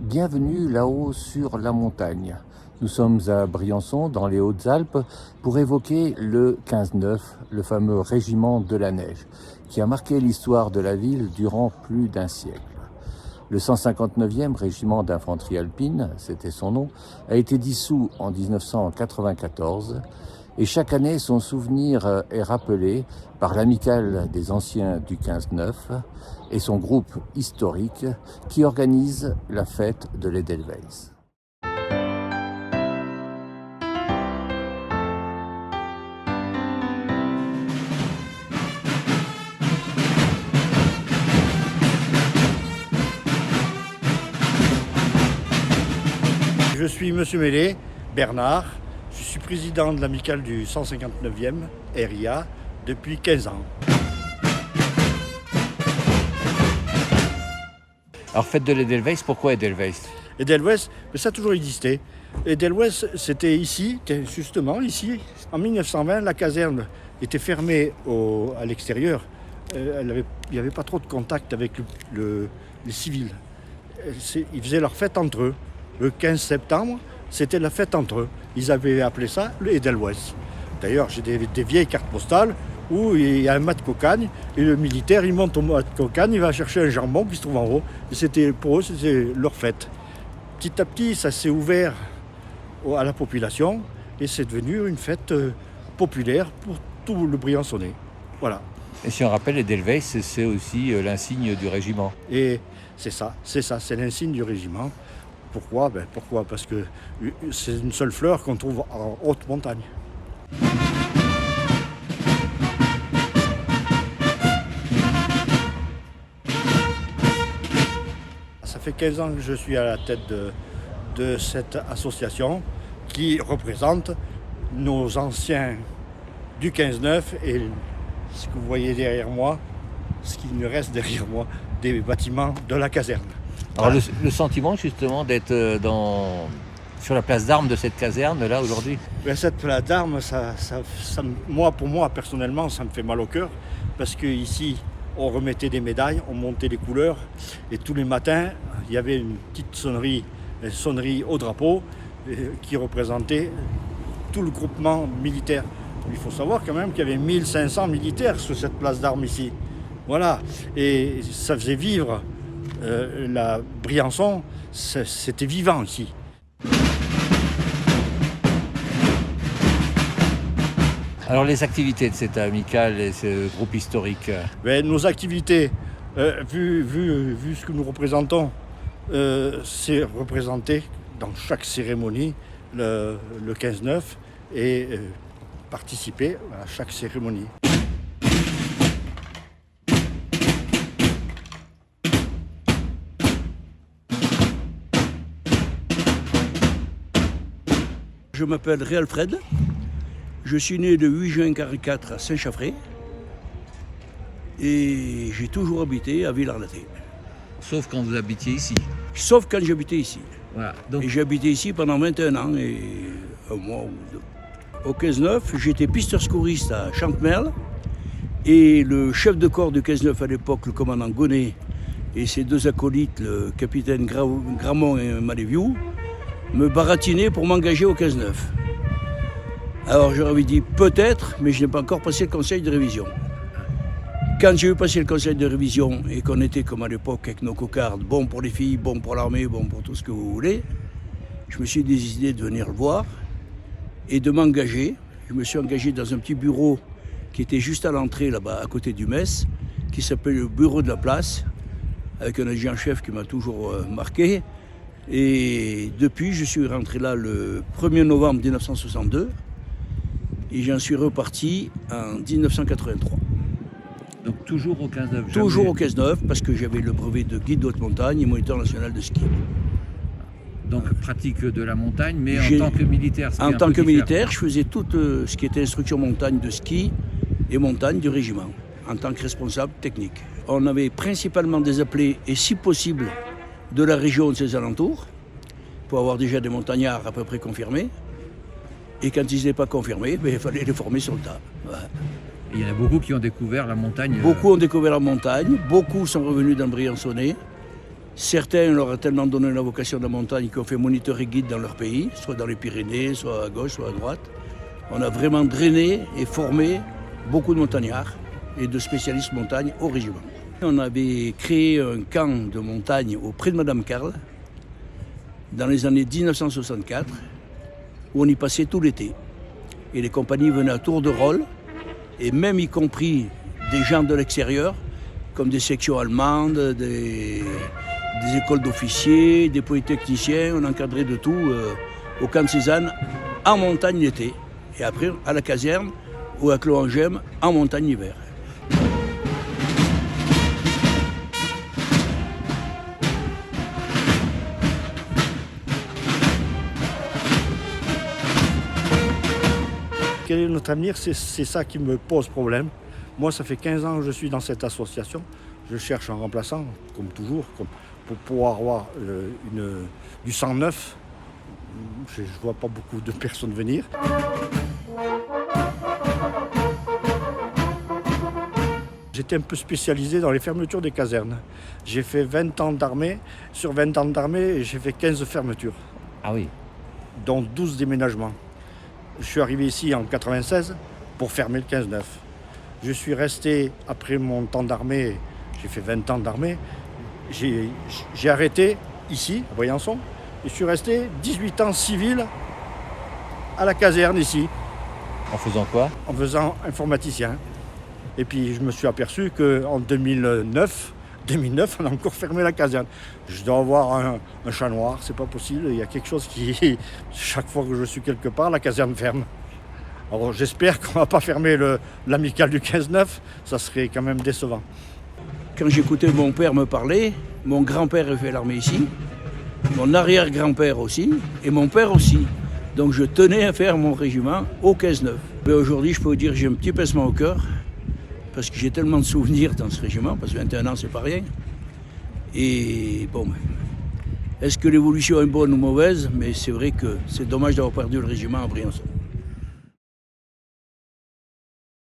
Bienvenue là-haut sur la montagne. Nous sommes à Briançon, dans les Hautes-Alpes, pour évoquer le 15-9, le fameux régiment de la neige, qui a marqué l'histoire de la ville durant plus d'un siècle. Le 159e régiment d'infanterie alpine, c'était son nom, a été dissous en 1994 et chaque année son souvenir est rappelé par l'amicale des anciens du 15-9 et son groupe historique qui organise la fête de l'Edelweiss. Je suis Monsieur Mélé, Bernard. Je suis président de l'amicale du 159e RIA depuis 15 ans. Alors fête de l'Edelweiss, pourquoi Edelweiss? Edelweiss, ça a toujours existé. Edelweiss, c'était ici, justement ici. En 1920, la caserne était fermée à l'extérieur. Il n'y avait pas trop de contact avec les civils. Ils faisaient leur fête entre eux. Le 15 septembre, c'était la fête entre eux. Ils avaient appelé ça le Edelweiss. D'ailleurs, j'ai des vieilles cartes postales où il y a un mât de cocagne et le militaire, il monte au mât de cocagne, il va chercher un jambon qui se trouve en haut. Et pour eux, c'était leur fête. Petit à petit, ça s'est ouvert à la population et c'est devenu une fête populaire pour tout le Briançonnais. Voilà. Et si on rappelle, l'Edelweiss, c'est aussi l'insigne du régiment. Et c'est c'est l'insigne du régiment. Pourquoi? Pourquoi? Parce que c'est une seule fleur qu'on trouve en haute montagne. Ça fait 15 ans que je suis à la tête de cette association qui représente nos anciens du 15-9 et ce que vous voyez derrière moi, ce qui me reste derrière moi, des bâtiments de la caserne. Alors le sentiment justement d'être sur la place d'armes de cette caserne là aujourd'hui? Cette place d'armes, pour moi personnellement, ça me fait mal au cœur parce qu'ici on remettait des médailles, on montait les couleurs et tous les matins il y avait une petite sonnerie au drapeau qui représentait tout le groupement militaire. Il faut savoir quand même qu'il y avait 1500 militaires sur cette place d'armes ici. Voilà, et ça faisait vivre la Briançon, c'était vivant ici. Alors les activités de cette amicale et ce groupe historique? Nos activités, vu ce que nous représentons, c'est représenté dans chaque cérémonie le 15-9 et participer à chaque cérémonie. Je m'appelle Réal Fred, je suis né le 8 juin 1944 à Saint-Chaffré et j'ai toujours habité à Villars-Laté. Sauf quand vous habitiez ici? Sauf quand j'habitais ici. Voilà, donc... Et j'ai habité ici pendant 21 ans et un mois ou deux. Au 15-9, j'étais pisteur secouriste à Chantemerle et le chef de corps du 15-9 à l'époque, le commandant Gonnet, et ses deux acolytes, le capitaine Gramont et Maléviou, me baratiner pour m'engager au 15-9. Alors j'aurais dit peut-être, mais je n'ai pas encore passé le conseil de révision. Quand j'ai eu passé le conseil de révision et qu'on était comme à l'époque avec nos cocardes, bon pour les filles, bon pour l'armée, bon pour tout ce que vous voulez, je me suis décidé de venir le voir et de m'engager. Je me suis engagé dans un petit bureau qui était juste à l'entrée là-bas, à côté du mess, qui s'appelle le bureau de la place, avec un adjudant-chef qui m'a toujours marqué. Et depuis, je suis rentré là le 1er novembre 1962 et j'en suis reparti en 1983. Donc toujours au 15-9? Toujours au 15-9 parce que j'avais le brevet de guide de haute montagne et moniteur national de ski. Donc pratique de la montagne, mais en tant que militaire? En tant que militaire, je faisais tout ce qui était instruction montagne de ski et montagne du régiment, en tant que responsable technique. On avait principalement des appelés et si possible de la région de ses alentours, pour avoir déjà des montagnards à peu près confirmés. Et quand ils n'étaient pas confirmés, il fallait les former sur le tas. Ouais. Il y en a beaucoup qui ont découvert la montagne. Beaucoup ont découvert la montagne, beaucoup sont revenus dans le Briançonnais. Certains leur ont tellement donné la vocation de la montagne qu'ils ont fait moniteur et guide dans leur pays, soit dans les Pyrénées, soit à gauche, soit à droite. On a vraiment drainé et formé beaucoup de montagnards et de spécialistes montagne au régiment. On avait créé un camp de montagne auprès de Madame Carle dans les années 1964 où on y passait tout l'été. Et les compagnies venaient à tour de rôle et même y compris des gens de l'extérieur comme des sections allemandes, des écoles d'officiers, des polytechniciens, on encadrait de tout au camp de Cézanne, en montagne l'été, et après à la caserne ou à Clos-en-Gemme, en montagne l'hiver. Quel est notre avenir? C'est ça qui me pose problème. Moi, ça fait 15 ans que je suis dans cette association. Je cherche un remplaçant, comme toujours, pour pouvoir avoir du sang neuf. Je ne vois pas beaucoup de personnes venir. J'étais un peu spécialisé dans les fermetures des casernes. J'ai fait 20 ans d'armée. Sur 20 ans d'armée, j'ai fait 15 fermetures. Ah oui. Dont 12 déménagements. Je suis arrivé ici en 96 pour fermer le 15-9. Je suis resté, après mon temps d'armée, j'ai fait 20 ans d'armée, j'ai arrêté ici, à Briançon, et je suis resté 18 ans civil à la caserne ici. En faisant quoi? En faisant informaticien. Et puis je me suis aperçu qu'en 2009, on a encore fermé la caserne. Je dois avoir un chat noir, c'est pas possible, il y a quelque chose qui... Chaque fois que je suis quelque part, la caserne ferme. Alors j'espère qu'on ne va pas fermer l'amicale du 15-9, ça serait quand même décevant. Quand j'écoutais mon père me parler, mon grand-père a fait l'armée ici, mon arrière-grand-père aussi, et mon père aussi. Donc je tenais à faire mon régiment au 15-9. Mais aujourd'hui, je peux vous dire que j'ai un petit pincement au cœur, parce que j'ai tellement de souvenirs dans ce régiment, parce que 21 ans, c'est pas rien. Et bon, est-ce que l'évolution est bonne ou mauvaise? Mais c'est vrai que c'est dommage d'avoir perdu le régiment à Briançon.